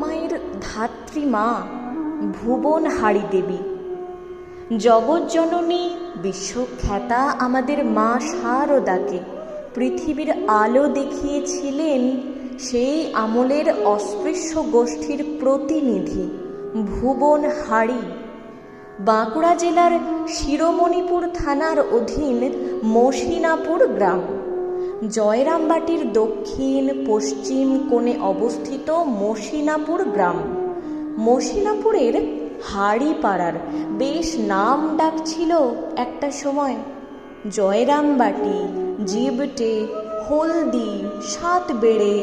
মহামায়ের ধাত্রীমা ভুবনহারি দেবী, জগজ্জননী বিশ্বখ্যাতা আমাদের মা শারদাকে পৃথিবীর আলো দেখিয়েছিলেন সেই আমলের অস্পৃশ্য গোষ্ঠীর প্রতিনিধি ভুবনহারি। বাঁকুড়া জেলার শিরোমণিপুর থানার অধীন মসিনাপুর গ্রাম, জয়রামবাটির দক্ষিণ পশ্চিম কোণে অবস্থিত মসিনাপুর গ্রাম। মসিনাপুরের হাড়িপাড়ার বেশ নাম ডাক ছিল একটা সময়। জয়রামবাটি, জিবটে, হলদি, সাতবেড়ে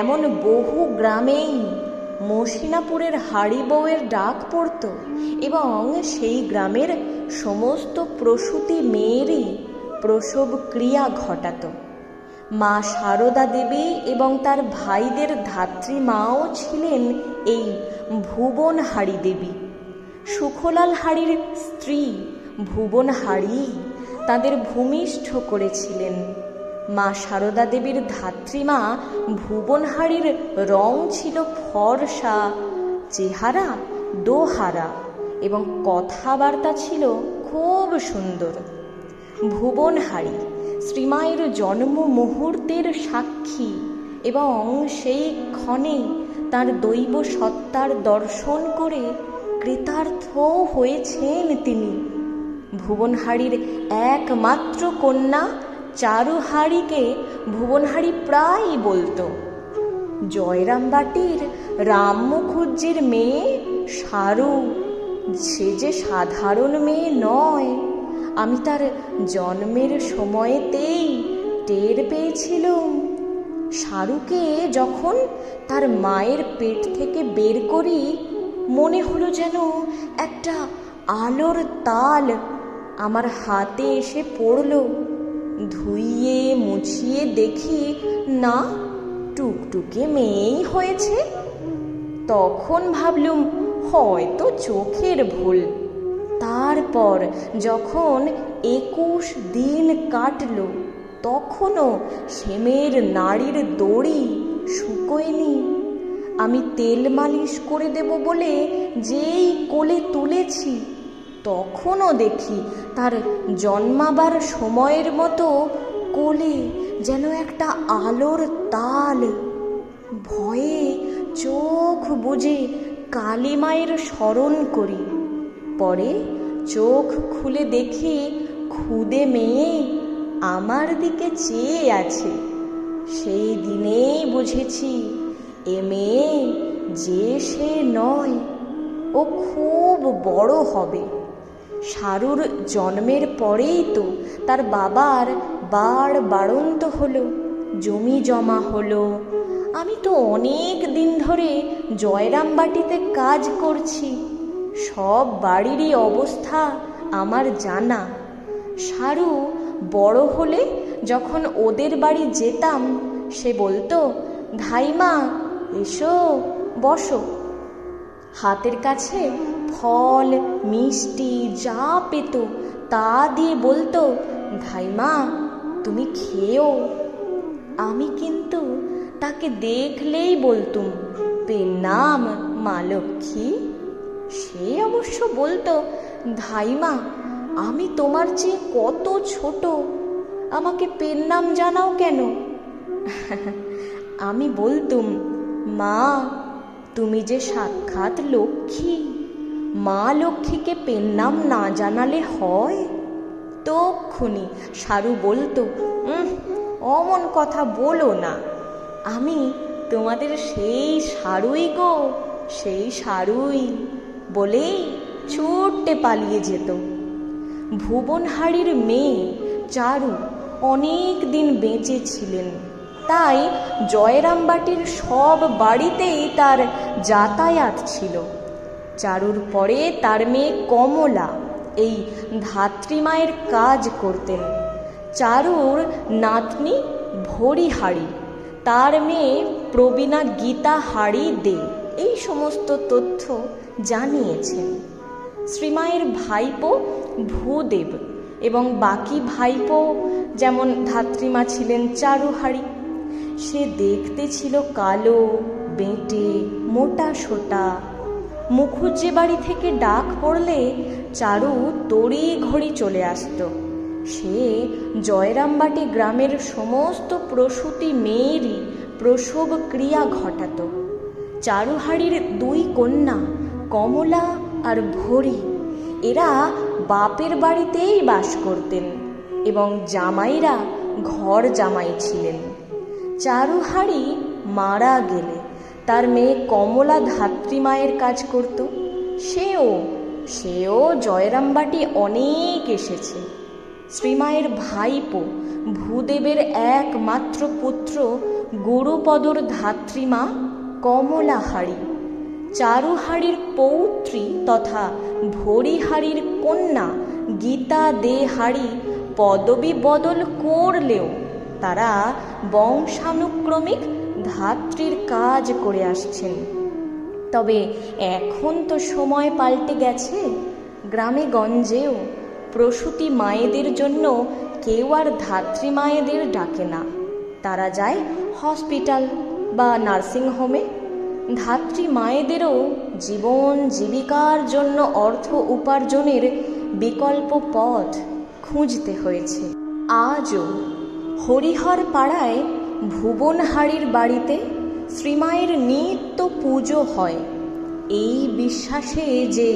এমন বহু গ্রামেই মসিনাপুরের হাড়ি বউয়ের ডাক পড়ত এবং সেই গ্রামের সমস্ত প্রসূতি মেয়েরই প্রসব ক্রিয়া ঘটাত। মা শারদা দেবী এবং তার ভাইদের ধাত্রীমাও ছিলেন এই ভুবনহারি দেবী। সুখলাল হারির স্ত্রী ভুবনহারি তাদের ভূমিষ্ঠ করেছিলেন। মা শারদা দেবীর ধাত্রীমা ভুবনহারির রং ছিল ফর্সা, চেহারা দোহারা এবং কথাবার্তা ছিল খুব সুন্দর। ভুবনহারি শ্রীমায়ের জন্ম মুহূর্তের সাক্ষী এবং সেই ক্ষণে তার দৈব সত্তার দর্শন করে কৃতার্থ হয়েছেন তিনি। ভুবনহারির একমাত্র কন্যা চারুহারিকে ভুবনহারি প্রায় বলতো, জয়রামবাটির রাম মুখুজ্জির মেয়ে সারু, সে যে সাধারণ মেয়ে নয়, আমি তার জন্মের সময়তেই টের পেয়েছিলাম। সারুকে যখন তার মায়ের পেট থেকে বের করি, মনে হলো যেন একটা আলোর তাল আমার হাতে এসে পড়ল। ধুইয়ে মুছিয়ে দেখি না, টুকটুকে মেয়েই হয়েছে। তখন ভাবলুম হয়তো চোখের ভুল। তারপর যখন 21 দিন কাটল, তখনও সেমের নাড়ির দড়ি শুকোয়নি। আমি তেল মালিশ করে দেব বলে যেই কোলে তুলেছি, তখনও দেখি তার জন্মাবার সময়ের মতো কোলে যেন একটা আলোর তাল। ভয়ে চোখ বুজে কালী মায়ের স্মরণ করি। পরে চোখ খুলে দেখি খুদে মেয়ে আমার দিকে চেয়ে আছে। সেই দিনেই বুঝেছি এ মেয়ে যে সে নয়, ও খুব বড় হবে। সারুর জন্মের পরেই তো তার বাবার বাড়ন্ত হলো, জমি জমা হলো। আমি তো অনেক দিন ধরে জয়রামবাটিতে কাজ করছি, সব বাড়িরই অবস্থা আমার জানা। সারু বড় হলে যখন ওদের বাড়ি যেতাম, সে বলতো, ধাইমা এসো বসো। হাতের কাছে ফল মিষ্টি যা পেত তা দিয়ে বলতো, ধাইমা তুমি খেও। আমি কিন্তু তাকে দেখলেই বলতুম, পেন্নাম মা লক্ষ্মী। সে অবশ্য বলতো, ধাইমা আমি তোমার চেয়ে কত ছোট, আমাকে পেন্নাম জানাও কেন? আমি বলতুম, মা তুমি যে সাক্ষাৎ লক্ষ্মী, মা লক্ষ্মীকে পেন্নাম না জানালে হয়? তক্ষুনি সারু বলতো, অমন কথা বলো না, আমি তোমাদের সেই সারুই গো, সেই সারুই, বলেই ছুটে পালিয়ে যেত। ভুবনহারির মেয়ে চারু অনেক দিন বেঁচে ছিলেন, তাই জয়রামবাটির সব বাড়িতেই তার যাতায়াত ছিল। চারুর পরে তার মেয়ে কমলা এই ধাত্রীমায়ের কাজ করতেন। চারুর নাতনি ভরিহারি, তার মেয়ে প্রবীণা গীতা হারি দে এই সমস্ত তথ্য জানিয়েছেন। শ্রীমায়ের ভাইপো ভূদেব এবং বাকি ভাইপো, যেমন ধাত্রীমা ছিলেন চারুহারি, সে দেখতে ছিল কালো, বেঁটে মোটা সোটা। মুখুজ্জে বাড়ি থেকে ডাক পড়লে চারু তড়ি ঘড়ি চলে আসতো। সে জয়রামবাটি গ্রামের সমস্ত প্রসূতি মেয়েরই প্রসব ক্রিয়া ঘটাত। চারুহারির দুই কন্যা কমলা আর ভরি এরা বাপের বাড়িতেই বাস করতেন এবং জামাইরা ঘর জামাই ছিলেন। চারুহারি মারা গেলে তার মেয়ে কমলা ধাত্রীমায়ের কাজ করত। সেও জয়রামবাটি অনেক এসেছে। শ্রীমায়ের ভাইপো ভূদেবের একমাত্র পুত্র গুরুপদর ধাত্রীমা কমলাহারি, চারুহারির পৌত্রী তথা ভরিহারির কন্যা গীতা দে হারি পদবী বদল করলেও তারা বংশানুক্রমিক ধাত্রীর কাজ করে আসছেন। তবে এখন তো সময় পাল্টে গেছে। গ্রামে গঞ্জেও প্রসূতি মায়েদের জন্য কেউ আর ধাত্রী মায়েদের ডাকে না। তারা যায় হসপিটাল বা নার্সিংহোমে। ধাত্রী মায়েদেরও জীবন জীবিকার জন্য অর্থ উপার্জনের বিকল্প পথ খুঁজতে হয়েছে। আজও হরিহর পাড়ায় ভুবনহারির বাড়িতে শ্রীমায়ের নিত্য পুজো হয়, এই বিশ্বাসে যে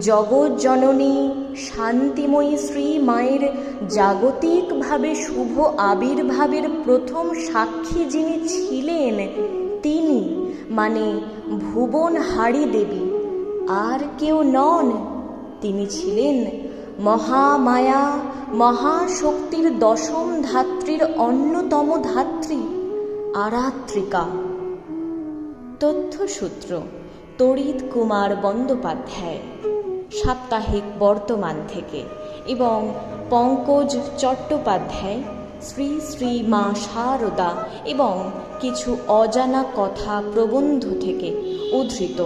জগৎজননী শান্তিময়ী শ্রী মায়ের জাগতিকভাবে শুভ আবির্ভাবের প্রথম সাক্ষী যিনি ছিলেন তিনি মানে ভুবনহারি দেবী আর কেউ নন। তিনি ছিলেন মহামায়া মহাশক্তির দশম ধাত্রীর অন্যতম ধাত্রী আরাত্রিকা। তথ্যসূত্র তড়িৎ কুমার বন্দ্যোপাধ্যায়, সাপ্তাহিক বর্তমান থেকে, এবং পঙ্কজ চট্টোপাধ্যায় শ্রী শ্রী মা শারদা এবং কিছু অজানা কথা প্রবন্ধ থেকে উদ্ধৃত।